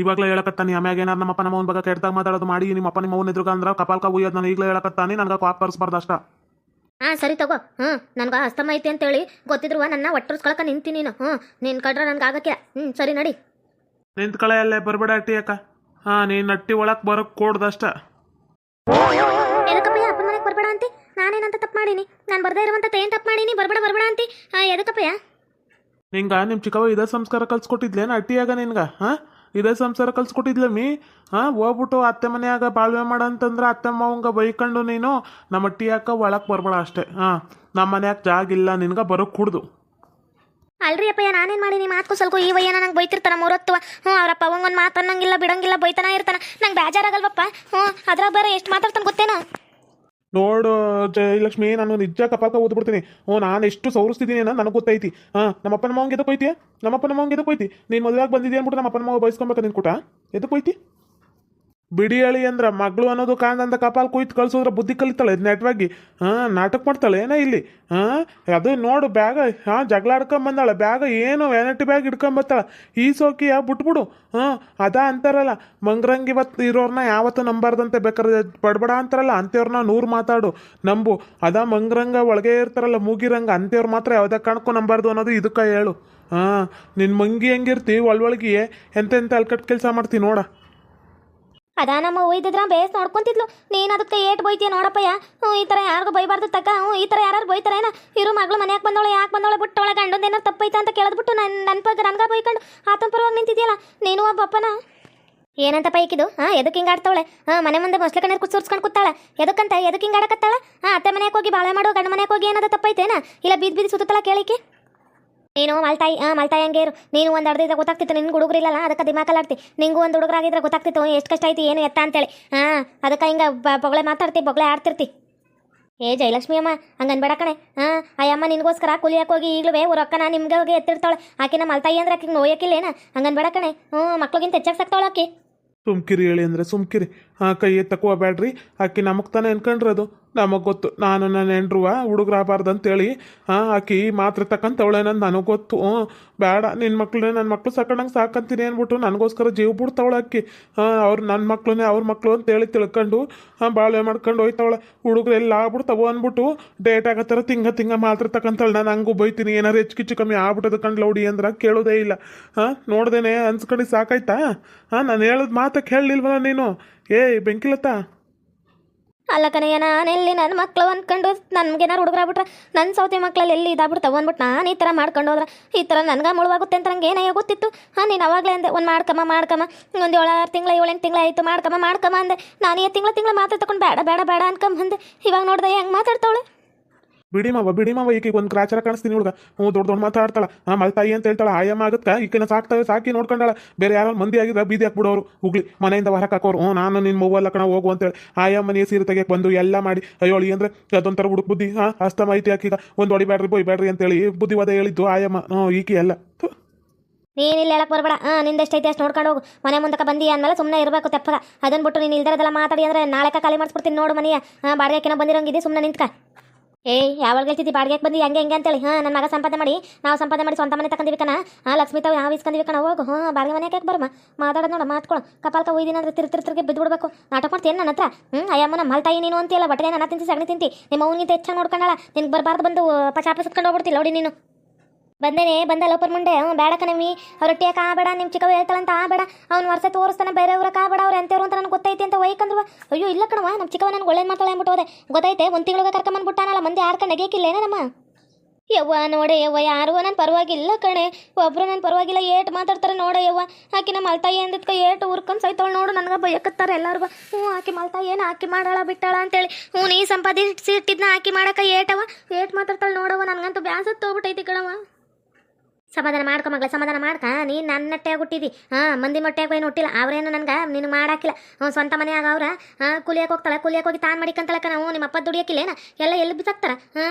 ಇವಾಗಲೇ ಹೇಳಕತ್ತಾನೆ ಆಮ್ಯಾಗ ಏನಾರು ನಮ್ಮಪ್ಪ ನಮ್ಮ ಅವ್ನ ಬಗ್ಗೆ ಕೆಟ್ಟದಾಗ ಮಾತಾಡೋದು ಮಾಡಿ ನಿಮ್ಮಪ್ಪ ನಿಮ್ಮ ಅವ್ನ ಎದುರುಗ ಅಂದ್ರೆ ಕಪಾಲ್ಕ ಉಯ್ಯೋದು ನಾನು ಈಗಲೇ ಹೇಳಕತ್ತಾನೆ ನನಗೆ ಕಾಪ್ ಕರ್ಸ್ಬಾರ್ದು ಅಷ್ಟ. ಹಾಂ ಸರಿ ತಗೋ. ನನ್ಗೆ ಅಸ್ತಮ ಐತಿ ಅಂತೇಳಿ ಗೊತ್ತಿದ್ರು ನನ್ನ ಒಟ್ಟರ್ಸ್ಕೊಳಕ ನಿಂತಿ ನೀನು. ನೀನು ಕಡ್ರೆ ನನ್ಗೆ ಆಗಕ್ಕೆ. ಸರಿ ನಡಿ. ನಿಂತ ಕಳೆ ಅಲ್ಲೇ ಬರಬೇಡ ಅಟ್ಟಿ ಅಕ್ಕ. ನೀನು ಅಟ್ಟಿ ಒಳಗೆ ಬರೋಕ್ಕೆ ಕೊಡ್ದಷ್ಟ. ಎದಕ್ಕಪ್ಪಯ್ಯ ಅಪ್ಪನ ಮನೆಗೆ ಬರಬೇಡ ಅಂತಿ? ನಾನೇನಂತ ತಪ್ಪು ಮಾಡೀನಿ? ನಾನು ಬರ್ದೇ ಇರುವಂತ ಏನು ತಪ್ಪು ಮಾಡೀನಿ? ಬರಬೇಡ ಅಂತಿ ಎದಕ್ಕಪ್ಪಯ್ಯ? ನಿಂಗೆ ನಿಮ್ಮ ಚಿಕ್ಕವ ಇದೇ ಸಂಸ್ಕಾರ ಕಲ್ಸ್ಕೊಟ್ಟಿದ್ಲೇನ ಅಟ್ಟಿಯಾಗ ನಿನ್ಗೆ? ಇದೇ ಸಂಸಾರ ಕಲ್ಸ್ಕೊಟ್ಟಿದ್ಲಮ್ಮಿ. ಹೋಗ್ಬಿಟ್ಟು ಅತ್ತೆ ಮನೆಯಾಗ ಬಾಳ್ವೆ ಮಾಡಂತಂದ್ರೆ ಅತ್ತೆ ಮಾವಂಗ ಬೈಕೊಂಡು ನೀನು ನಮ್ಮ ಅಟ್ಟಿಯಾಕ ಒಳಗೆ ಬರಬೇಡ ಅಷ್ಟೇ. ನಮ್ಮ ಮನ್ಯಾಗ ಜಾಗ ಇಲ್ಲ ನಿನ್ಗೆ ಬರೋಕ್ಕೆ ಕುಡ್ದು. ಅಲ್ರಿ ಅಪ್ಪಯ್ಯ ನಾನೇನು ಮಾಡೀನಿ? ಮಾತ್ಕು ಸ್ವಲ್ಪ ಈ ವಯ್ಯನ ನಂಗೆ ಬೈತಿರ್ತಾನ ಮೂರತ್ತು. ಅವ್ರಪ್ಪ ಅವಂಗೊಂದು ಮಾತು ಅನ್ನಂಗಿಲ್ಲ ಬಿಡಂಗಿಲ್ಲ ಬೈತಾನ ಇರ್ತಾನ. ನಂಗೆ ಬೇಜಾರಾಗಲ್ವಪ್ಪ. ಅದ್ರಾಗ ಬೇರೆ ಎಷ್ಟು ಮಾತಾಡ್ತಾನೆ ಗೊತ್ತೇನೋ. ನೋಡು ಜಯಲಕ್ಷ್ಮಿ, ನಾನು ನಿಜ ಕಪಾಕ ಓದ್ಬಿಡ್ತೀನಿ. ನಾನು ಎಷ್ಟು ಸೌರಿಸ್ತಿದ್ದೀನಿ ಅನ್ನೋ ನನಗೆ ಗೊತ್ತೈತಿ. ನಮ್ಮಪ್ಪನ ಮಾವಂಗೆ ಎದಕ್ಕೆ ಹೋಯ್ತಿ? ನಮ್ಮಪ್ಪನ ಮಾವಂಗೆ ಎದಕ್ಕೆ ಹೋಯ್ತಿ? ನೀನು ಮದುವೆಯಾಗಿ ಬಂದಿದ್ದೀಯ ಅಂದ್ಬಿಟ್ಟು ನಮ್ಮಪ್ಪನ ಮಾವ ಬಯಸ್ಕೊಬೇಕು ನಿನ್ ಕೂಟ ಎದಕ್ಕೆ ಹೋಯ್ತಿ? ಬಿಡಿ ಹೇಳಿ ಅಂದ್ರೆ ಮಗಳು ಅನ್ನೋದು ಕಾಂದಂತ ಕಪಾಲ್ ಕುಯ್ತು ಕಳ್ಸೋದ್ರ ಬುದ್ಧಿ ಕಲಿತಾಳೆ ನೆಟ್ವಾಗಿ. ನಾಟಕ ಮಾಡ್ತಾಳೆ ಏನೋ ಇಲ್ಲಿ. ಅದು ನೋಡು ಬ್ಯಾಗ ಜಗಳ ಆಡ್ಕೊಂಬಂದಾಳೆ. ಬ್ಯಾಗ ಏನು ವ್ಯಾನಿಟಿ ಬ್ಯಾಗ್ ಹಿಡ್ಕೊಂಬತ್ತಾಳೆ. ಈ ಸೋಕಿ ಬಿಟ್ಬಿಡು. ಅದಾ ಅಂತಾರಲ್ಲ, ಮಂಗ್ರಂಗಿ ಇವತ್ತು ಇರೋರ್ನ ಯಾವತ್ತೂ ನಂಬಾರ್ದಂತೆ. ಬೇಕಾದ್ರೆ ಬಡಬಡ ಅಂತಾರಲ್ಲ, ಅಂಥವ್ರನ್ನ 100 ಮಾತಾಡು ನಂಬು. ಅದಾ ಮಂಗ್ರಂಗ ಒಳಗೆ ಇರ್ತಾರಲ್ಲ ಮೂಗಿರಂಗ, ಅಂಥವ್ರು ಮಾತ್ರ ಯಾವುದೇ ಕಾರಣಕ್ಕೂ ನಂಬಾರ್ದು ಅನ್ನೋದು ಇದಕ್ಕೆ ಹೇಳು. ನಿನ್ನ ಮಂಗಿ ಹೆಂಗಿರ್ತಿ ಒಳಗೆ ಎಂತೆಂಥ ಅಲ್ಕಟ್ ಕೆಲಸ ಮಾಡ್ತೀವಿ ನೋಡ. ಅದಾ ನಮ್ಮ ಒಯ್ದಿದ್ರ ಬೇಸ್ ನೋಡ್ಕೊಂತಿದ್ಲು. ನೀನು ಅದಕ್ಕೆ ಏಟ್ ಬೈತೀಯ ನೋಡಪ್ಪಯ್ಯ. ಈ ಥರ ಯಾರಿಗೂ ಬೈಬಾರ್ದು ತಕ್ಕ. ಈ ಥರ ಯಾರು ಬೈತಾರೇನ? ಇರು ಮಗಳು ಮನ್ಯಾಗ ಬಂದವಳೆ ಯಾಕೆ ಬಂದವಳೆ ಬಿಟ್ಟು ಒಳಗೆ ಗಂಡಂದೇನೋ ತಪ್ಪೈತೆ ಅಂತ ಕೇಳಿದ್ಬಿಟ್ಟು ನನ್ನ ಬಗ್ಗೆ ನನ್ಗೆ ಬೈಕೊಂಡು ಆತನ ಪರವಾಗಿ ನಿಂತಿದ್ಯಲ್ಲ ನೀನು ಒಬ್ಬಪ್ಪನ. ಏನಂತ ಪೈಕಿದು? ಎದಕ್ಕೆ ಹಿಂಗೆ ಆಡ್ತಾವಳೆ? ಮನೆ ಮುಂದೆ ಮೊಸಳೆ ಕಣ್ಣೀರು ಕುರ್ಸ್ಕೊಂಡು ಕೂತಾಳೆ. ಎದಕ್ಕಂತ ಎದಕ್ಕೆ ಹಿಂಗೆ ಆಡಕತ್ತಾಳ? ಅತ್ತೆ ಮನೆಗೆ ಹೋಗಿ ಬಾಳೆ ಮಾಡು, ಗಂಡ ಮನೆಗೆ ಹೋಗಿ ಏನಾದ ತಪ್ಪೈತೇನ? ಇಲ್ಲ ಬೀದಿ ಸುತ್ತಲ್ಲ ಕೇಳಿಕೆ. ನೀನು ಮಲ್ತಾಯಿ ಮಲ್ತಾಯಿ ಹಂಗೆ ಇರು. ನೀನು ಒಂದು ಅರ್ಧ ಗೊತ್ತಾಗ್ತಿತ್ತು. ನಿನ್ಗೆ ಹುಡುಗರಿಲ್ಲಲ್ಲ, ಅದಕ್ಕೆ ದಿಮಾಕಲ್ಲಾಡ್ತಿ. ನಿಂಗೂ ಒಂದು ಹುಡುಗರಾಗಿದ್ರೆ ಗೊತ್ತಾಗ್ತಿತ್ತು ಎಷ್ಟು ಕಷ್ಟ ಐತಿ ಏನು ಎತ್ತ ಅಂತೇಳಿ. ಅದಕ್ಕೆ ಹಿಂಗೆ ಬೊಗಳೆ ಮಾತಾಡ್ತಿ, ಬೊಗಳೆ ಆಡ್ತಿರ್ತಿ. ಏ ಜಯಲಕ್ಷ್ಮಿ ಅಮ್ಮ ಹಂಗೆ ಅನ್ಬೇಡ ಕಣೆ. ಅಯ್ಯಮ್ಮ ನಿನಗೋಸ್ಕರ ಕೂಲಿಯಾಕೆ ಹೋಗಿ ಈಗಲೂ ರೊಕ್ಕನ ನಿಮ್ಗೆ ಹೋಗಿ ಎತ್ತಿರ್ತಾಳೆ. ಆಕಿನ ಮಲ್ತಾಯಿ ಅಂದ್ರೆ ಆಕಿಗೆ ನೋಯಕ್ಕಿಲ್ಲೇನ? ಹಂಗೆ ಅನ್ಬೇಡ ಕಣೆ. ಮಕ್ಳಿಗಿಂತ ಹೆಚ್ಚಾಗಿ ಸಾಕ್ತಾವಳ ಆಕಿ. ಸುಮ್ಕಿರಿ ಹೇಳಿ ಅಂದರೆ ಸುಮ್ಕಿರಿ. ಕೈ ತಕೋ ಬೇಡ್ರಿ. ಆಕಿ ನಮಗೆ ತಾನೇ ಅನ್ಕೊಂಡ್ರದು. ನಮಗೆ ಗೊತ್ತು ನಾನು ನನ್ನ ಹೆಂಡ್ರುವ ಹುಡುಗರಾಗಬಾರ್ದು ಅಂತೇಳಿ. ಆಕಿ ಮಾತ್ರ ತಕ್ಕಂತವಳೇನಂದು ನನಗೆ ಗೊತ್ತು. ಬೇಡ ನಿನ್ನ ಮಕ್ಳನ್ನೇ ನನ್ನ ಮಕ್ಳು ಸಾಕೊಂಡಂಗೆ ಸಾಕಂತೀನಿ ಅಂದ್ಬಿಟ್ಟು ನನಗೋಸ್ಕರ ಜೀವ ಬಿಡ್ತಾವಳ ಆಕಿ. ಅವ್ರು ನನ್ನ ಮಕ್ಳನ್ನೇ ಅವ್ರ ಮಕ್ಳು ಅಂತೇಳಿ ತಿಳ್ಕೊಂಡು ಬಾಳೆ ಮಾಡ್ಕೊಂಡು ಹೋಯ್ತಾವಳೆ. ಹುಡುಗರು ಎಲ್ಲ ಆಗ್ಬಿಡ್ತಾವ ಅಂದ್ಬಿಟ್ಟು ಡೇಟ್ ಆಗತ್ತಾರ ತಿಂಗ ಮಾತ್ರ ತಕ್ಕಂತಾಳೆ. ನಾನು ಹಂಗೂ ಬೈತೀನಿ. ಏನಾರು ಹೆಚ್ಚು ಕಮ್ಮಿ ಆಗ್ಬಿಟ್ಟದ ಕಂಡು ಲೌಡಿ ಅಂದ್ರೆ ಕೇಳೋದೇ ಇಲ್ಲ. ನೋಡ್ದೇನೆ ಅನ್ಸ್ಕೊಂಡು ಸಾಕಾಯ್ತಾ? ನಾನು ಹೇಳೋದು ಮಾತಕ್ಕೆ ಹೇಳಲಿಲ್ವಲ್ಲ ನೀನು? ಬೆಂಕಿಲತ್ತ ಅಲ್ಲ ಕಣಯ್ಯ, ನಾನು ಎಲ್ಲಿ ನನ್ನ ಮಕ್ಳು ಅಂದ್ಕೊಂಡು ನನ್ಗೇನಾರು ಹುಡುಗರಾಗ್ಬಿಟ್ರೆ ನನ್ನ ಸೌತಿ ಮಕ್ಳಲ್ಲಿ ಎಲ್ಲಿ ಇದಾಗ್ಬಿಡ್ತಾವೆ ಅಂದ್ಬಿಟ್ಟು ನಾನು ಈ ಥರ ಮಾಡ್ಕೊಂಡು ಹೋದ್ರೆ ಈ ಥರ ನನಗೆ ಮುಳುವಾಗುತ್ತೆ ಅಂತ ನಂಗೆ ಏನೇ ಗೊತ್ತಿತ್ತು. ನೀನು ಅವಾಗಲೇ ಅಂದೆ ಒಂದು ಮಾಡ್ಕಮ್ಮ ಒಂದು 7 ತಿಂಗಳ 7-8 ತಿಂಗಳ ಆಯಿತು ಮಾಡ್ಕಮ್ಮ ಅಂದೆ. ನಾನು ಈ ತಿಂಗಳ ಮಾತ್ರ ತಗೊಂಡು ಬೇಡ ಅನ್ಕೊಂಬಂದೆ. ಇವಾಗ ನೋಡ್ದೆ ಹೆಂಗೆ ಮಾತಾಡ್ತಾವಳೆ. ಬಿಡಿ ಮಾವ ಈಕೆ ಒಂದು ಗ್ರಾಚಾರ ಕಾಣಿಸ್ತೀನಿ ಹುಡುಗ. ದೊಡ್ಡ ಮಾತಾಡ್ತಾಳ. ಮಲ್ತಾಯಿ ಅಂತ ಹೇಳ್ತಾಳ. ಆಯಮ್ಮ ಆಗತ್ತ ಈಕಿನ ಸಾಕಿ ನೋಡ್ಕೊಂಡಾಳ. ಬೇರೆ ಯಾರು ಮಂದಿ ಆಗಿದ್ರೆ ಬೀದಿ ಹಾಕ್ಬಿಡೋರು ಹುಗ್ಲಿ ಮನೆಯಿಂದ ಹೊರಕ್ಕೆ ಹಾಕೋರು. ನಾನು ನಿನ್ನ ಮೊಬೈಲ್ ಕಣ ಹೋಗು ಅಂತೇಳಿ ಆಯಮ್ಮನೇ ಸೀರೆ ತೆಗಿಯಕ್ಕೆ ಬಂದು ಎಲ್ಲ ಮಾಡಿ ಅಯ್ಯೋಳಿ ಅಂದ್ರೆ ಅದೊಂಥರ ಹುಡುಕ್ ಬುದ್ಧಿ. ಅಸ್ತ ಮಾಹಿತಿ ಹಾಕೀಗ ಒಂದು ಹೊಡಿಬ್ಯಾಡ್ರಿ ಬೊಯ್ಬ್ಯಾಡ್ರಿ ಅಂತೇಳಿ ಬುದ್ಧಿವಾದ ಹೇಳಿದ್ದು ಆಯಮ್ಮ. ಈಕಿ ಎಲ್ಲ ನೀನಿಲ್ಲ ಹೇಳಕ್ ಬರಬೇಡ. ನಿಂದೆಷ್ಟೈತೆ ಅಷ್ಟು ನೋಡ್ಕೊಂಡು ಹೋಗು. ಮನೆ ಮುಂದಕ್ಕೆ ಬಂದಿ ಅಂದಮೇಲೆ ಸುಮ್ಮನೆ ಇರಬೇಕು ತೆಪ್ಪಗ. ಅದನ್ನ ಬಿಟ್ಟು ನೀನು ಇಲ್ದರದೆಲ್ಲ ಮಾತಾಡಿ ಅಂದರೆ ನಾಳೆ ಖಾಲಿ ಮಾಡಿಸ್ಬಿಡ್ತೀನಿ ನೋಡು ಮನೆಯ. ಬಾಡಿಗೆಕಿನ ಬಂದಿರೋಂಗಿದ್ದಿ ಸುಮ್ಮನೆ ನಿಂತ್ಕ. ಯಾವಾಗ ಹೇಳ್ತಿದ್ದಿ ಬಾಡಿಗೆಗೆ ಬಂದು ಹೆಂಗೆ ಅಂತೇಳಿ? ನನ್ನ ಮಗ ಸಂಪಾದನೆ ಮಾಡಿ ನಾವು ಸಂಪಾದನೆ ಮಾಡಿ ಸ್ವಂತ ಮನೆ ತಗೊಂಡಿವಿ ಕಣ. ಲಕ್ಷ್ಮೀ ತಾವು ಯಾವ ಇಸ್ಕೊಂಡಿವಿ ಕಣ. ಹೋಗು ಬಾಡಿಗೆ ಮನೆಗೆ ಯಾಕೆ ಬರಮ್ಮ ಮಾತಾಡೋದು ನೋಡ ಮಾತ್ಕೊಳ್ಳೋ. ಕಪಾಲ್ಕ ಒಯ್ದಿನ ಅಂದ್ರೆ ತಿರ್ತಿರ್ಗೆ ಬಿದ್ದು ಬಿಡ್ಬೇಕು. ನಾಟಕ ಮಾಡ್ತೀನಿ ನನ್ನ ಹತ್ರ. ಅಯ್ಯಮ್ಮ ನಮ್ಮ ಮಲ್ತಾಯಿ ನೀನು ಅಂತೀಯಲ್ಲ. ಬಟ್ಟೆ ನನ್ನ ತಿಂತಿ ಸಗಣಿ ತಿಂತಿ. ನಿಮ್ಮ ಅವ್ನಿಗಿಂತ ಹೆಚ್ಚಾಗಿ ನೋಡ್ಕೊಂಡಾಳ. ನಿನ್ಗೆ ಬರಬಾರ್ದು ಬಂದು ಚಾಪೆ ಸುತ್ಕೊಂಡು ಹೋಗ್ಬಿಡ್ತಿಲ್ಲ ನೋಡಿ ನೀನು. ಬಂದ ಲೋಪರ್ ಮುಂಡೆ ಬೇಡ ಕಣವಿ. ಅವ್ರ ಒಟ್ಟಿಯಾಕ ಬೇಡ. ನಿಮ್ಮ ಚಿಕ್ಕವ ಹೇಳ್ತಾಳಂತ ಬೇಡ. ಅವ್ನು ವರ್ಷ ತೋರಿಸ್ತಾನೆ ಬೇರೆಯವ್ರಕ್ಕೆ ಬೇಡ. ಅವ್ರು ಎಂತವ್ರು ಅಂತ ನನಗೆ ಗೊತ್ತೈತಿ ಅಂತ ಒಯ್ಕಂದ್ರು. ಅಯ್ಯೋ ಇಲ್ಲ ಕಣವ, ನಮ್ಮ ಚಿಕ್ಕವ ನನಗೆ ಒಳ್ಳೇದು ಮಾತಾಳೆ ಅಂದ್ಬಿಟ್ಟು ಹೋದೆ. ಗೊತ್ತೈತೆ 1 ತಿಂಗಳಿಗೆ ಕರ್ಕೊಂಬಂದ್ಬಿಟ್ಟಾನಲ್ಲ. ಮಂದಿ ಆಡ್ಕೊಂಡು ನೆಗೆಯಕ್ಕಿಲ್ಲೇನೇ ನಮ್ಮ ಯವ್ವ. ನೋಡೆ ಯವ್ವ, ಯಾರು ನನ್ನ ಪರವಾಗಿಲ್ಲ ಕಣೆ. ಒಬ್ರು ನನ್ನ ಪರವಾಗಿಲ್ಲ. ಏಟ್ ಮಾತಾಡ್ತಾರೆ ನೋಡೆ ಯವ್ವ. ಆಕಿ ನಮ್ಮ ಮಲ್ತಾಯಿ ಅಂದಿದ್ಕ ಏಟು ಉರ್ಕೊಂಡು ಸೈತವಳು ನೋಡು. ನನಗೆ ಬೈಯಕತ್ತಾರೆ ಎಲ್ಲರಿಗೂ. ಆಕಿ ಮಲ್ತಾಯಿ ಏನು ಆಕಿ ಮಾಡಾಳ ಬಿಟ್ಟಾಳ ಅಂತೇಳಿ. ನೀ ಸಂಪಾದಿಸಿ ಇಟ್ಟಿದ್ನ ಆಕಿ ಮಾಡಕ್ಕೆ ಏಟವ ಏಟ್ ಮಾತಾಡ್ತಾಳೆ ನೋಡವ. ನನಗಂತೂ ಬ್ಯಾಸತ್ತು ಹೋಗ್ಬಿಟ್ಟೈತಿ ಕಣವ. ಸಮಾಧಾನ ಮಾಡ್ಕೊ ಮಗಳ, ಸಮಾಧಾನ ಮಾಡ್ಕ. ನೀನು ನನ್ನ ಹೊಟ್ಟೆಯಾಗ ಹುಟ್ಟಿದಿ. ಮಂದಿ ಮೊಟ್ಟೆಯಾಗ ಏನು ಹುಟ್ಟಿಲ್ಲ. ಅವ್ರೇನು ನನಗೆ ನೀನು ಮಾಡಾಕಿಲ್ಲ. ಸ್ವಂತ ಮನೆಯಾಗ ಅವ್ರ ಕೂಲಿಯಾಗಿ ಹೋಗ್ತಾಳೆ. ಕೂಲಿಯಾಗಿ ಹೋಗಿ ತಾನು ಮಾಡಿಕಂತಳಕ. ನಾವು ನಿಮ್ಮ ಅಪ್ಪ ದುಡಿಯೋಕ್ಕಿಲ್ಲೇನ? ಎಲ್ಲ ಎಲ್ಲಿ ಬಿಸಾಕ್ತಾರ?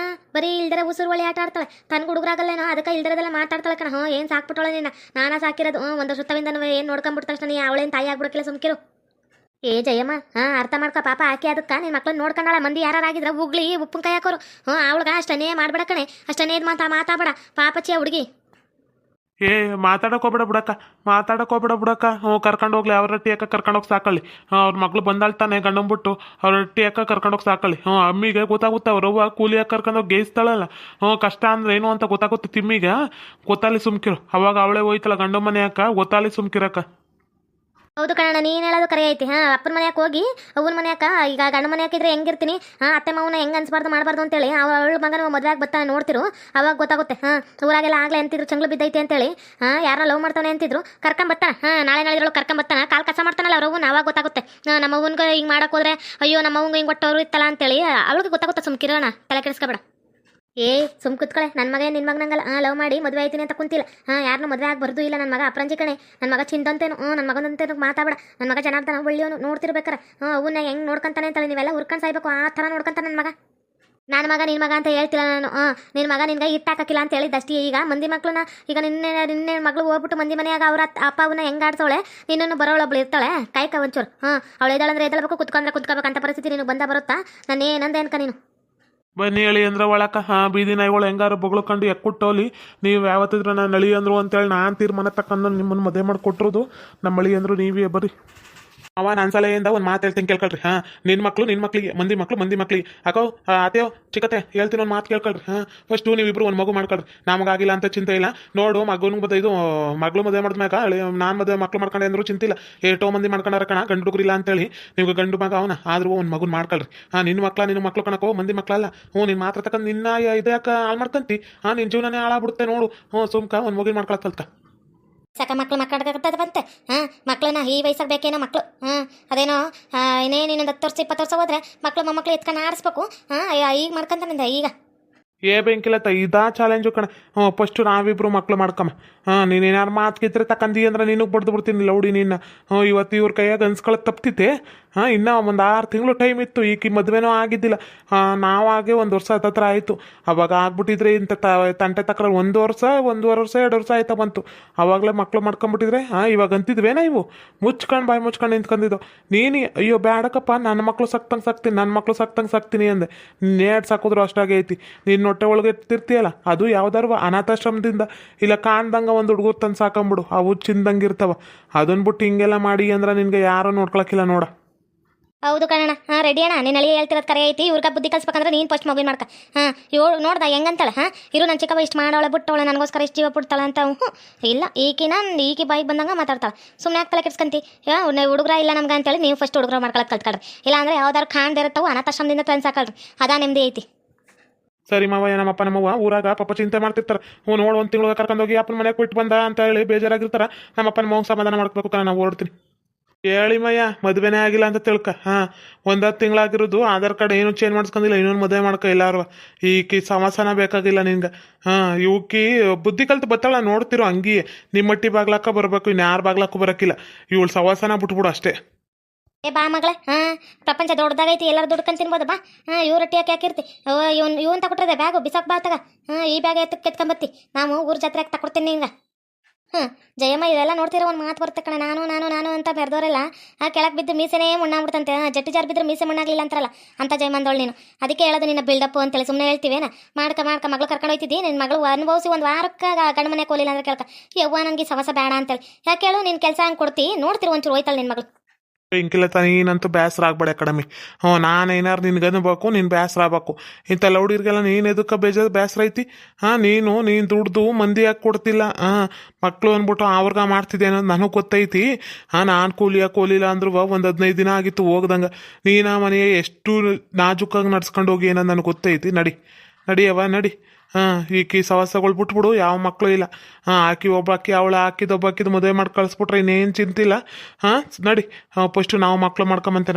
ಬರೀ ಇಲ್ದರ ಉಸುರು ಒಳ್ಳೆ ಆಟ ಆಡ್ತಾಳೆ. ತನ್ನ ಹುಡುಗರಾಗಲ್ಲೇನೋ ಅದಕ್ಕೆ ಇಲ್ದರದೆಲ್ಲ ಮಾತಾಡ್ತಾಳೆ ಕಣ. ಏನು ಸಾಕ್ಬಿಟ್ಟೋಳೆ ನಿನ್ನ. ನಾನಾ ಸಾಕಿರೋದು. ಒಂದು ಸುತ್ತವಿಂದ ಏನು ನೋಡ್ಕೊಂಬಿಟ್ಟ ತಕ್ಷಣ ನೀ ಅವಳೇನು ತಾಯಿ ಆಗ್ಬಿಡಕ್ಕಿಲ್ಲ. ಸುಮ್ಕಿರು. ಏ ಜಯಮ್ಮ ಅರ್ಥ ಮಾಡ್ಕೊ ಪಾಪ ಆಕೆ ಅದಕ್ಕೆ ನಿನ್ನ ಮಕ್ಳನ್ನ ನೋಡ್ಕೊಂಡಾಳ ಮಂದಿ ಯಾರಾಗಿದ್ರ ಉಗ್ಲಿ ಉಪ್ಪಿನಕಾಯಿ ಹಾಕೋರು ಅವಳಿಗೆ ಅಷ್ಟನೇ ಮಾಡ್ಬೇಡ ಕಣೆ ಅಷ್ಟನೇ ಮಾತಾಡಬೇಡ ಪಾಪಚ್ಚಿ ಹುಡುಗಿ. ಏ ಮಾತಾಡಕ್ ಹೋಗ್ಬೇಡ ಬಿಡಕ್ಕ ಕರ್ಕೊಂಡು ಹೋಗ್ಲಿ ಅವ್ರ ರೊಟ್ಟಿ ಯಾಕೆ ಕರ್ಕೊಂಡೋಗಿ ಸಾಕಳ್ಳಿ ಅವ್ರ ಮಗಳು ಬಂದಾಳ್ತಾನೆ ಗಂಡಂಬಿಟ್ಟು ಅವ್ರ ರೊಟ್ಟಿ ಯಾಕೆ ಕರ್ಕೊಂಡೋಗಿ ಸಾಕಳ್ಳಿ ಅಮ್ಮಿಗೆ ಗೊತ್ತಾಗುತ್ತೆ ಅವ್ರವ್ವ ಕೂಲಿ ಯಾಕೆ ಕರ್ಕೊಂಡೋಗಿ ಗೇಯಿಸ್ತಾಳಲ್ಲ ಕಷ್ಟ ಅಂದ್ರೆ ಏನು ಅಂತ ಗೊತ್ತಾಗುತ್ತೆ ತಿಮ್ಮಿಗೆ ಗೊತ್ತಾಲಿ ಸುಮ್ಕಿರು ಅವಾಗ ಅವಳೇ ಹೋಯ್ತಲ್ಲ ಗಂಡ ಮನೆ ಯಾಕ ಗೊತ್ತಾಲಿ ಸುಮ್ಕಿರಕ್ಕ. ಹೌದು ಕಣ ನೀನು ಹೇಳೋದು ಕರೆ ಐತಿ ಅಪ್ಪನ ಮನ್ಯಾಕ ಹೋಗಿ ಅವ್ನ ಮನ್ಯಾಕ ಈಗ ಗಂಡ ಮನೆ ಹಾಕಿದ್ರೆ ಹೆಂಗಿರ್ತೀನಿ ಅತ್ತೆ ಮಾವನ ಹೆಂಗೆ ಅನ್ಸ್ಬಾರ್ದು ಮಾಡಬಾರ್ದು ಅಂತೇಳಿ ಅವಳ ಮಗನ ಮದುವೆಗೆ ಬರ್ತಾನೆ ನೋಡ್ತಿರು ಅವಾಗ ಗೊತ್ತಾಗುತ್ತೆ ಊರಾಗೆಲ್ಲ ಆಗ್ಲೇ ಅಂತಿದ್ರು ಚಂಗ್ಳು ಬಿದ್ದೈತಿ ಅಂತೇಳಿ ಯಾರನ್ನ ಲವ್ ಮಾಡ್ತಾನೆ ಅಂತಿದ್ರು ಕರ್ಕೊಂಬರ್ತಾನೆ ನಾಳೆ ನಾಳಿದ್ರೊಳಗೆ ಕರ್ಕೊಂಬರ್ತಾನೆ ಕಾಲು ಕಸ ಮಾಡ್ತಾನಲ್ಲ ಅವ್ರವ್ವನ ಅವಾಗ ಗೊತ್ತಾಗುತ್ತೆ ನಮ್ಮ ಅವ್ವನ್ಗೆ ಹಿಂಗೆ ಮಾಡಕ್ಕೆ ಹೋದ್ರೆ ಅಯ್ಯೋ ನಮ್ಮ ಅವ್ವಂಗೆ ಹಿಂಗೆ ಒಟ್ಟವ್ರು ಇತ್ತಲ್ಲ ಅಂತೇಳಿ ಅವಳಿಗೆ ಗೊತ್ತಾಗುತ್ತೆ ಸುಮ್ಕಿರೋಣ ತಲೆ ಕೆಡಿಸ್ಕೊಬೇಡ. ಏ ಸುಮ್ ಕುತ್ಕೊಳೆ ನನ್ನ ಮಗ ನಿನ್ನ ಮಗನಂಗಲ್ಲ ಲವ್ ಮಾಡಿ ಮದುವೆ ಆಯ್ತೀನಿ ಅಂತ ಕುಂತಿಲ್ಲ ಯಾರನ್ನೂ ಮದುವೆ ಆಗಿ ಬರ್ದು ಇಲ್ಲ ನನ್ನ ಮಗ ಅಪ್ರಂಜಿ ಕಣೆ ನನ್ನ ಮಗ ಚಿಂತಂತೇನು ನನ್ನ ಮಗನಂತೇನು ಮಾತಾಡ ನನ್ನ ಮಗ ಜನಾರ್ದನ ಒಳ್ಳೆಯವನು ನೋಡ್ತಿರ್ಬೇಕಾರ ಅವನ್ನ ಹೆಂಗೆ ನೋಡ್ಕೊಂತಾನೆ ಅಂತೇಳಿ ನೀವೆಲ್ಲ ಹುರ್ಕೊಂಡು ಸಾಯ್ಬೇಕು ಆ ಥರ ನೋಡ್ಕೊಂತಾನೆ ನನ್ನ ಮಗ. ನನ್ನ ಮಗ ನಿನ್ನ ಮಗ ಅಂತ ಹೇಳ್ತಿಲ್ಲ ನಾನು ನಿನ್ನ ಮಗ ನಿನ್ಗೆ ಇಟ್ಟಾಕಿಲ್ಲ ಅಂತ ಹೇಳಿದ್ದಷ್ಟೇ. ಈಗ ಮಂದಿ ಮಕ್ಳನ್ನ ಈಗ ನಿನ್ನೆ ಮಗಳು ಹೋಗ್ಬಿಟ್ಟು ಮಂದಿ ಮನೆಯಾಗ ಅವ್ರ ಅಪ್ಪ ಅವನ್ನ ಹೆಂಗೆ ಆಡ್ತಾಳೆ ನಿನ್ನನ್ನು ಬರೋಳೊಬ್ಳು ಇರ್ತಾಳೆ ಕಾಯ್ಕ ಒಂಚೂರು ಅವಳು ಎದ್ದಾಳಂದ್ರೆ ಎದ್ದಳ್ಬೇಕು ಕುತ್ಕೊಂಡ್ರೆ ಕುತ್ಕೋಬೇಕಂತ ಪರಿಸ್ಥಿತಿ ನೀನು ಬಂದ ಬರುತ್ತಾ ನಾನು ಏನಂದೆ ಅನ್ಕ ನೀನು ಬನ್ನಿ ಹೇಳಿ ಅಂದ್ರೆ ಒಳಕ ಬೀದಿ ನಾಯಿಗಳು ಹೆಂಗಾರು ಬೊಗಳ್ಕೊಂಡು ಎಕ್ಕುಟ್ಟೋಲಿ ನೀವು ಯಾವತ್ತಿದ್ರು ನಾನು ನಳಿ ಅಂದ್ರು ಅಂತೇಳಿ ನಾನು ತೀರ್ಮಾನ ತಕ್ಕಂಡು ನಿಮ್ಮನ್ನು ಮದುವೆ ಮಾಡಿಕೊಟ್ಟಿರೋದು ನಮ್ಮ ಮಳಿ ಅಂದರು ನೀವೇ ಬರ್ರಿ ಅವ ನನ್ನ ಸಲಹೆಯಿಂದ ಒಂದು ಮಾತು ಹೇಳ್ತೀನಿ ಕೇಳ್ಕೊಳ್ರಿ ನಿನ್ನ ಮಕ್ಳಿಗೆ ಮಂದಿ ಮಕ್ಳಿಗೆ ಅಕೋ ಅತೆಯೋ ಚಿಕ್ಕತೆ ಹೇಳ್ತೀನಿ ಒಂದು ಮಾತು ಕೇಳ್ಕೊಳ್ರಿ ಫಸ್ಟು ನೀವಿಬ್ರು ಒಂದು ಮಗು ಮಾಡ್ಕೊಳ್ರಿ ನಮಗಾಗಿಲ್ಲ ಅಂತ ಚಿಂತೆ ಇಲ್ಲ ನೋಡು ಇದು ಮಗಳು ಮದುವೆ ಮಾಡಿದ್ಮ್ಯಾಗ ನಾನು ಮದುವೆ ಮಕ್ಳು ಮಾಡ್ಕೊಂಡೆ ಅಂದ್ರು ಚಿಂತಿಲ್ಲ ಏಟೋ ಮಂದಿ ಮಾಡ್ಕೊಂಡಾರ ಕಣ ಗಂಡು ಹುಡುಗರಿಲ್ಲ ಅಂತೇಳಿ ನೀವು ಗಂಡು ಮಗ ಅವನ ಆದ್ರೂ ಒಂದು ಮಗುನ ಮಾಡ್ಕೊಳ್ರಿ ನಿನ್ನ ಮಕ್ಳು ಕಣಕೋ ಮಂದಿ ಮಕ್ಕಳಲ್ಲ ನೀನು ಮಾತ್ರ ತಕ್ಕಂಡು ನಿನ್ನ ಇದಕ್ಕೆ ಹಾಳು ಮಾಡ್ಕೊಂತಿ ನಿನ್ನ ಜೀವನನೇ ಹಾಳಾಗ್ಬಿಡುತ್ತೆ ನೋಡು ಸುಮ್ಕ ಒಂದು ಮಗುನ ಮಾಡ್ಕೊಳಕ್ ಕಲ್ತ ಸಾಕ ಮಕ್ಳು ಬಂತೆ ಮಕ್ಳನ್ನ ಈ ವಯಸ್ಸಾಗ ಬೇಕೇನೋ ಮಕ್ಳು ಅದೇನೋ ಇನ್ನೇನು ಇನ್ನೊಂದು 10 ವರ್ಷ 20 ವರ್ಷ ಹೋದ್ರೆ ಮಕ್ಳು ಮೊಮ್ಮಕ್ಳು ಎತ್ಕೊಂಡು ಆಡಿಸ್ಬೇಕು ಈಗ ಮಾಡ್ಕೊಂತಾನಿಂದ ಈಗ ಬೆಂಕಿಲತ್ತ ಇದಾ ಚಾಲೆಂಜು ಕಣ ಫಸ್ಟು ನಾವಿಬ್ರು ಮಕ್ಳು ಮಾಡ್ಕಮ್ಮ ನೀನು ಏನಾರು ಮಾತ್ಕಿದ್ರೆ ತಕ್ಕಂದಿ ಅಂದ್ರೆ ನೀನು ಬಡ್ದು ಬಿಡ್ತೀನಿ ಲೌಡಿ ನಿನ್ನ ಇವತ್ತು ಇವ್ರ ಕೈಯಾಗ ಅನ್ಸ್ಕೊಳ್ಳೋದು ತಪ್ತಿತ್ತೆ ಇನ್ನೂ ಒಂದು 6 ತಿಂಗಳು ಟೈಮ್ ಇತ್ತು ಈಕಿ ಮದುವೆನೂ ಆಗಿದ್ದಿಲ್ಲ ನಾವಾಗೆ 1 ವರ್ಷ ಹತ್ತತ್ರ ಆಯಿತು ಅವಾಗ ಆಗ್ಬಿಟ್ಟಿದ್ರೆ ಇಂಥ ತಂಟೆ ತಕ್ರ 1 ವರ್ಷ 1.5 ವರ್ಷ 2 ವರ್ಷ ಆಯ್ತಾ ಬಂತು ಅವಾಗಲೇ ಮಕ್ಳು ಮಾಡ್ಕೊಂಬಿಟ್ಟಿದ್ರೆ ಇವಾಗ ಅಂತಿದ್ವೇನ ಇವು ಬಾಯಿ ಮುಚ್ಕೊಂಡು ನಿಂತ್ಕೊಂಡಿದ್ದು ನೀನು ಅಯ್ಯೋ ಬ್ಯಾಡಕಪ್ಪ ನನ್ನ ಮಕ್ಳು ಸಾಕ್ತಂಗೆ ಸಾಕ್ತೀನಿ ಅಂದೆ ನೇಟ್ ಸಾಕಿದ್ರು ಅಷ್ಟಾಗೆ ಐತಿ ನೀನು ಹೊಟ್ಟೆ ಒಳಗೆ ಇರ್ತಿರ್ತೀಯಲ್ಲ ಅದು ಯಾವ್ದಾರು ಅನಾಥಾಶ್ರಮದಿಂದ ಇಲ್ಲ ಕಾಣ್ದಂಗೆ ಒಂದು ಹುಡುಗರು ತಂದು ಸಾಕೊಂಬಿಡು ಅವು ಚಿಂದಂಗೆ ಇರ್ತಾವ ಅದನ್ನ ಬಿಟ್ಟು ಹಿಂಗೆಲ್ಲ ಮಾಡಿ ಅಂದ್ರೆ ನಿನ್ಗೆ ಯಾರೂ ನೋಡ್ಕೊಳಕ್ಕಿಲ್ಲ ನೋಡ. ಹೌದು ಕಣಣ್ಣ ರೆಡಿ ಅಣ್ಣ ನೀನು ಅಲ್ಲಿ ಹೇಳ್ತಿರೋದು ಕರೆ ಐತಿ ಇವ್ರಿಗೆ ಬುದ್ಧಿ ಕಲ್ಸ್ಬೇಕಂದ್ರೆ ನೀನು ಫಸ್ಟ್ ಮಗುವಿನ ಮಾಡ್ಕ ಇವಳು ನೋಡ್ದ ಹೆಂಗಂತಾಳೆ ಇರು ನನ್ನ ಚಿಕ್ಕವ ಇಷ್ಟು ಮಾಡೋಳೆ ಬಿಟ್ಟವಳೆ ನನಗೋಸ್ಕರ ಇಷ್ಟು ಜೀವ ಬಿಡ್ತಾಳೆ ಅಂತ ಇಲ್ಲ ಈಕಿ ಬಾಯಿಗೆ ಬಂದಂಗೆ ಮಾತಾಡ್ತಾಳೆ ಸುಮ್ಮನೆ ಆಗ್ತಲೆ ಕೆಡ್ಸ್ಕಂತಿ ಹುಡುಗರ ಇಲ್ಲ ನಮ್ಗೆ ಅಂತೇಳಿ ನೀವು ಫಸ್ಟ್ ಹುಡುಗರ ಮಾಡ್ಕೊಳಕ್ಕೆ ಕಲ್ತ್ಕೊಳ್ರಿ ಇಲ್ಲ ಅಂದ್ರೆ ಯಾವ್ದಾರು ಕಾಣ್ದಿರುತ್ತವು ಅನಾಥಾಶ್ರಮದಿಂದ ತಂದು ಸಾಕಳ್ರಿ ಅದಾ ನೆಮ್ಮದಿ ಐತಿ. ಸರಿ ಮಾವ ನಮ್ಮಪ್ಪ ನಮ್ಮವ್ವ ಊರಾಗ ಪಾಪ ಚಿಂತೆ ಮಾಡ್ತಿರ್ತಾರೆ ನೋಡು 1 ತಿಂಗಳು ಕರ್ಕೊಂಡೋಗಿ ಅಪ್ಪನ ಮನೆಗೆ ಬಿಟ್ಟು ಬಂದ ಅಂತ ಹೇಳಿ ಬೇಜಾರಾಗಿರ್ತಾರೆ ನಮ್ಮಪ್ಪನ ಮಗ ಸಮಾಧಾನ ಮಾಡ್ಕೋಬೇಕು ತಾನೆ ನಾವು ಓಡ್ತೀನಿ ಹೇಳಿ ಮಯ್ಯ ಮದುವೆನೇ ಆಗಿಲ್ಲ ಅಂತ ತಿಳ್ಕ 1 ತಿಂಗಳಾಗಿರೋದು ಆಧಾರ್ ಕಾರ್ಡ್ ಏನು ಚೇಂಜ್ ಮಾಡಿಸ್ಕೊಂಡಿಲ್ಲ ಇನ್ನೊಂದು ಮದುವೆ ಮಾಡ್ಕೊ ಎಲ್ಲಾರು ಈಕಿ ಸಮಾಧಾನ ಬೇಕಾಗಿಲ್ಲ ನಿನ್ಗೆ ಇವಕ್ಕಿ ಬುದ್ಧಿ ಕಲ್ತು ಬತ್ತಾಳ ನೋಡ್ತಿರೋ ಹಂಗಿಯೇ ನಿಮ್ಮಟ್ಟಿ ಬಾಗ್ಲಾಕ ಬರಬೇಕು ಇನ್ನು ಯಾರು ಬಾಗ್ಲಾಕು ಬರೋಕ್ಕಿಲ್ಲ ಇವಳು ಸವಾಸನ ಬಿಟ್ಬಿಡು ಅಷ್ಟೇ. ಏ ಬಾ ಮಗಳೇ ಪ್ರಪಂಚ ದೊಡ್ಡದಾಗೈತಿ ಎಲ್ಲರೂ ದುಡ್ಕೊಂಡು ತಿನ್ಬೋದು ಬಾ ಇವ್ರ ರೊಟ್ಟಿ ಹಾಕಿರ್ತಿ ಇವನ್ ತಗೊಟ್ರದೆ ಬ್ಯಾಗು ಬಿಸಾಕ್ ಬಾ ತಗ ಈ ಬ್ಯಾಗ್ ಎತ್ಕೊಂಬತ್ತಿ ನಾವು ಊರ ಜಾತ್ರೆಗೆ ತಕೊಡ್ತೀನಿ ನಿಂಗೆ ಜಯಮ್ಮ ಇವೆಲ್ಲ ನೋಡ್ತಿರೋ ಒಂದು ಮಾತು ಬರುತ್ತೆ ಕಣ ನಾನು ಅಂತ ಬೆರೆದವರೆಲ್ಲ ಕೆಳಗೆ ಬಿದ್ದು ಮೀಸೆನೇ ಮುಣ್ಣಾಗ್ಬಿಡ್ತಂತೆ ಜಟ್ಟಿ ಜಾರ್ ಬಿದ್ದರೆ ಮೀಸೆ ಮುಣ್ಣಾಗ್ಲಿಲ್ಲ ಅಂತಾರಲ್ಲ ಅಂತ ಜಯಮ್ಮಂದವಳು ನೀನು ಅದಕ್ಕೆ ಹೇಳೋದು ನಿನ್ನ ಬಿಲ್ಡಪ್ ಅಂತೇಳಿ ಸುಮ್ಮನೆ ಹೇಳ್ತೀವೇನ ಮಾಡ್ಕ ಮಗಳು ಕರ್ಕೊಂಡು ಹೋಯ್ತಿದ್ದಿ ನಿನ್ನ ಮಗಳು ಅನುಭವಿಸಿ 1 ವಾರಕ್ಕೆ ಗಂಡ ಮನೆ ಕೋಲಿಲ್ಲ ಅಂದ್ರೆ ಕೇಳ್ಕ ಯವ್ವ ನನಗೆ ಸವಸ ಬೇಡ ಅಂತೇಳಿ ಯಾಕೆ ಹೇಳು ನೀನು ಕೆಲಸ ಹಂಗೆ ಕೊಡ್ತಿ ನೋಡ್ತಿರು ಒಂಚೂರು ಹೋಯ್ತಲ್ಲ ನಿನ್ನ ಮಗಳು ಇಂಕಿಲ್ಲ ನೀನಂತೂ ಬೇಸರ ಆಗ್ಬೇಡ ಕಡಿಮೆ ನಾನು ಏನಾರು ನಿನ್ಗೆ ಅನ್ಬೇಕು ನೀನು ಬೇಸರ ಆಗ್ಬೇಕು ಇಂಥ ಲೌಡಿರ್ಗೆಲ್ಲ ನೀನು ಎದಕ್ಕೆ ಬೇಸರ ಐತಿ ನೀನು ದುಡ್ದು ಮಂದಿ ಯಾಕೆ ಕೊಡ್ತಿಲ್ಲ ಮಕ್ಕಳು ಅಂದ್ಬಿಟ್ಟು ಅವ್ರಿಗೆ ಮಾಡ್ತಿದ್ದೆ ಅನ್ನೋದು ನನಗೆ ಗೊತ್ತೈತಿ ನಾನು ಕೂಲಿಲ್ಲ ಅಂದ್ರೂ ಒಂದು 15 ದಿನ ಆಗಿತ್ತು ಹೋಗ್ದಂಗೆ ನೀನು ಆ ಮನೆಯ ಎಷ್ಟು ನಾಜುಕಾಗಿ ನಡ್ಸ್ಕೊಂಡು ಹೋಗಿ ಏನೋ ನನಗೆ ಗೊತ್ತೈತಿ ನಡಿಯವ ನಡಿ ಈಕಿ ಸವಾಸಗಳು ಬಿಟ್ಬಿಡು ಯಾವ ಮಕ್ಕಳು ಇಲ್ಲ ಆಕಿ ಒಬ್ಬಾಕಿ ಅವಳು ಹಾಕಿದ್ದು ಮದುವೆ ಮಾಡಿ ಕಳಿಸ್ಬಿಟ್ರೆ ಇನ್ನೇನು ಚಿಂತಿಲ್ಲ ನಡಿ ಫಸ್ಟು ನಾವು ಮಕ್ಕಳು ಮಾಡ್ಕೊಂಬಂತೆ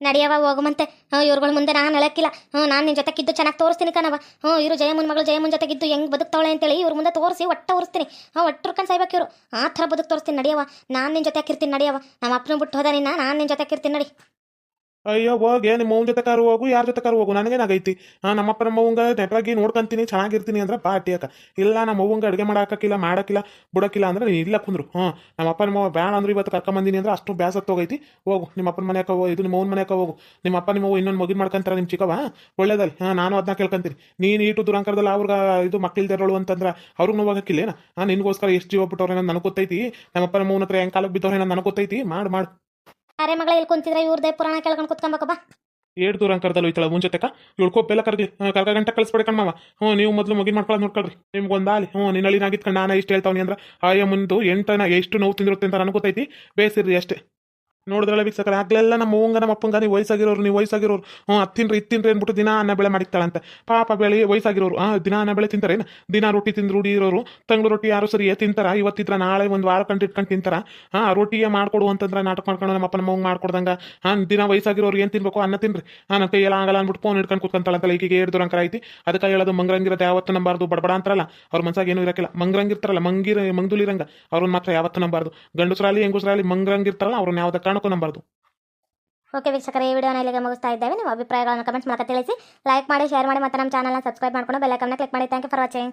ನಡಿಯವ ಹೋಗಮಂತೆ ಇವ್ರುಗಳ ಮುಂದೆ ನಾನು ಹೇಳಕ್ಕಿಲ್ಲ ನಾನು ನಿನ್ನ ಜೊತೆಗಿದ್ದು ಚೆನ್ನಾಗಿ ತೋರಿಸ್ತೀನಿ ಕಣವ ಇವರು ಜಯಮ್ಮನ ಮಗಳು ಜಯಮ್ಮನ ಜೊತೆಗಿದ್ದು ಹೆಂಗೆ ಬದುಕ್ತಾವಳೆ ಅಂತೇಳಿ ಇವ್ರ ಮುಂದೆ ತೋರಿಸಿ ತೋರಿಸ್ತೀನಿ ಒಟ್ಟರ್ಕೊಂಡು ಸಾಯ್ಬೇಕು ಇವರು ಆ ಥರ ಬದುಕು ತೋರಿಸ್ತೀನಿ ನಡಿಯವ ನಾನು ನಿನ್ನ ಜೊತೆ ಹಾಕಿರ್ತೀನಿ ನಡಿಯವ ನಮ್ಮ ಅಪ್ಪನ ಬಿಟ್ಟು ಹೋದ ನಾನು ನಿನ್ನ ಜೊತೆ ಹಾಕಿರ್ತೀನಿ ನಡಿ. ಅಯ್ಯೋ ಹೋಗಿ ನಿಮ್ಮ ಅವ್ನ ಜೊತೆ ಕಾರು ಹೋಗು, ಯಾರ ಜೊತೆ ಕಾರು ಹೋಗು, ನನಗೇನಾಗೈತಿ. ನಮ್ಮಪ್ಪ ನಮ್ಮ ಅವ್ವಂಗ ನೆಟ್ವಾಗಿ ನೋಡ್ಕೊಂತೀನಿ, ಚೆನ್ನಾಗಿರ್ತೀನಿ ಅಂದ್ರೆ ಪಾರ್ಟಿ ಅಕ್ಕ. ಇಲ್ಲ ನಮ್ಮ ಅವ್ವಂಗ ಅಡುಗೆ ಮಾಡಕ್ಕಿಲ್ಲ ಬಿಡಕ್ಕಿಲ್ಲ ಅಂದ್ರೆ ನೀನ್ ಇಲ್ಲ ಕುಂದ್ರು. ನಮ್ಮಪ್ಪ ನಮ್ಮ ಅವ್ವ ಬ್ಯಾಡ ಅಂದ್ರೆ ಇವತ್ತು ಕರ್ಕೊಂಬಂದಿನಿ ಅಂದ್ರೆ ಅಷ್ಟು ಬ್ಯಾಸತ್ ಹೋಗೈತಿ. ಹೋಗು ನಿಮ್ಮ ಅಪ್ಪನ ಮನೆಯಾಕ ಹೋಗು, ಇದು ನಿಮ್ಮ ಅವ್ನ ಮನೆಯಾಕ ಹೋಗು. ನಿಮ್ಮ ಅಪ್ಪ ನಿಮ್ಮ ಅವ್ವ ಇನ್ನೊಂದು ಮಗಿನ ಮಾಡ್ಕೊಂತಾರ ನಿಮ್ಮ ಚಿಕ್ಕವ, ಒಳ್ಳೇದಲ್ಲಿ. ನಾನು ಅದನ್ನ ಕೇಳ್ಕೊಂತೀನಿ. ನೀನು ಈಟು ದುರಂಕರದಲ್ಲಿ ಅವ್ರಿಗೆ ಇದು ಮಕ್ಕಳಿಲ್ದಿರೋಳು ಅಂತಂದ್ರೆ ಅವ್ರಿಗೆ ನೋವಾಗಕ್ಕಿಲ್ಲೇನ? ನಿನ್ಗೋಸ್ಕರ ಎಷ್ಟು ಜೀವ ಬಿಟ್ಟವ್ರೆ ನನಗೆ ಗೊತ್ತೈತಿ. ನಮ್ಮಪ್ಪ ನಮ್ಮ ಅವ್ನ ಹತ್ರ ಹೆಂಗ್ ಕಾಲಕ್ಕೆ ಬಿದ್ದವ್ರೆ ನನಗೆ ಗೊತ್ತೈತಿ. ಮಾಡು ಅರೆ ಮಗಳ ಇಲ್ಲಿ ಕುಂತಿದ್ರೆ ಇವ್ರದೇ ಪುರಾಣ ಕೇಳ್ಕೊಂಡು ಕುತ್ಕೊಂಬೇಕು ಬಾ. ಏಟ್ ದೂರ ಕರ್ದಲ್ಲ ಹೋಯ್ತಳ ಮುಂಚೆತಕ ಇಳ್ಕೊಪ್ಪೆಲ್ಲ ಕರ್ಗಿ ಕರ್ಗ ಗಂಟೆ ಕಳಿಸ್ಬೇಡಿ ಕಣ್ಮವ. ನೀವು ಮೊದಲು ಮಗಿನ ಮಾಡ್ಕೊಳ್ಳೋದು ನೋಡ್ಕೊಳ್ರಿ. ನಿಮ್ಗೊಂದಾಲಿ ನಿನ್ನಳಿನಾಗಿತ್ಕೊಂಡು ನಾನು ಇಷ್ಟು ಹೇಳ್ತಾವನಿ ಅಂದ್ರೆ ಆಯ ಮುಂದೆ ಎಂಟನ ಎಷ್ಟು ನೋವು ತಿಂದಿರುತ್ತೆ ಅಂತ ನನಗೆ ಗೊತ್ತೈತಿ. ಬೇಸಿರ್ರಿ ಅಷ್ಟೇ. ನೋಡಿದ್ರಲ್ಲ ವೀಕ್ಷಕರ ಆಗ್ಲೆಲ್ಲ ನಮ್ಮ ಅವ್ವಂಗ ನಮ್ಮ ಅಪ್ಪಂಗ ನೀವು ವಯಸ್ಸಾಗಿರೋರು ಹತ್ತಿನ್ರಿ ಇತ್ತಿನ್ರಿ ಅಂದ್ಬಿಟ್ಟು ದಿನ ಅನ್ನ ಬೆಳೆ ಮಾಡಿಕ್ತಾಳಂತೆ. ಪಾಪ ಬೆಳೆ ವಯಸ್ಸಾಗಿರೋರು ದಿನ ಅನ್ನ ಬೆಳೆ ತಿಂತಾರೇನು? ದಿನ ರೊಟ್ಟಿ ತಿಂದು ರೂಢಿ ಇರೋರು ತಂಗ್ಳು ರೊಟ್ಟಿ ಯಾರು ಸರಿ ತಿಂತಾರ? ಇವತ್ತಿದ್ರ ನಾಳೆ ಒಂದು ವಾರ ಕಂಡು ಇಟ್ಕೊಂಡು ತಿಂತಾರ? ರೊಟ್ಟಿಯೇ ಮಾಡ್ಕೊಡು ಅಂತಂದ್ರೆ ನಾಟಕ ಮಾಡ್ಕೊಂಡು ನಮ್ಮ ಅಪ್ಪ ನಮ್ಮ ಅವ್ವಂಗ ಮಾಡ್ಕೊಡ್ದಂಗ ದಿನ ವಯಸ್ಸಾಗಿರೋರು ಏನು ತಿನ್ಬೇಕು? ಅನ್ನ ತಿನ್ರಿ. ನನ್ನ ಕೈಯೆಲ್ಲ ಆಗಲ್ಲ ಅಂದ್ಬಿಟ್ಟು ಫೋನ್ ಇಟ್ಕೊಂಡು ಕೂತ್ಕೊಂತಾಳಂತಲ್ಲ. ಈಗೀಗ ಏಡ್ ದೂರಂಕರ ಐತಿ. ಅದಕ್ಕೆ ಹೇಳೋದು ಮಂಗ್ರಂಗಿರೋದು ಯಾವತ್ತು ನಂಬಾರ್ದು. ಬಡಬಡ ಅಂತಾರಲ್ಲ ಅವ್ರ ಮನ್ಸಾಗ ಏನೂ ಇರಕ್ಕಿಲ್ಲ. ಮಂಗ್ರಂಗಿರ್ತಾರಲ್ಲ ಮಂಗ್ದುಲಿರಂಗ ಅವ್ರನ್ನ ಮಾತ್ರ ಯಾವತ್ತು ನಂಬಾರ್ದು. ಗಂಡಸರಾಲಿ ಹೆಂಗಸರಾಲಿ ಮಂಗ್ರಂಗಿರ್ತಾರಲ್ಲ ಅವ್ರನ್ನ ಯಾವ್ದಕ್ಕೆ ಕಾರಣಕ್ಕೂ ನಂಬಾರ್ದು. ಓಕೆ ವೀಕ್ಷಕರೇ, ಈ ವಿಡಿಯೋನ ಇಲ್ಲಿಗೆ ಮುಗಿಸ್ತಾ ಇದ್ದೇವೆ. ನಿಮ್ಮ ಅಭಿಪ್ರಾಯಗಳನ್ನು ಕಮೆಂಟ್ಸ್ ಮೂಲಕ ತಿಳಿಸಿ. ಲೈಕ್ ಮಾಡಿ, ಶೇರ್ ಮಾಡಿ, ಮತ್ತು ನಮ್ಮ ಚಾನಲ್ನ ಸಬ್ಸ್ಕ್ರೈಬ್ ಮಾಡ್ಕೊಂಡು ಬೆಲ್ ಐಕಾನ್ನ ಕ್ಲಿಕ್ ಮಾಡಿ. Thank you for watching.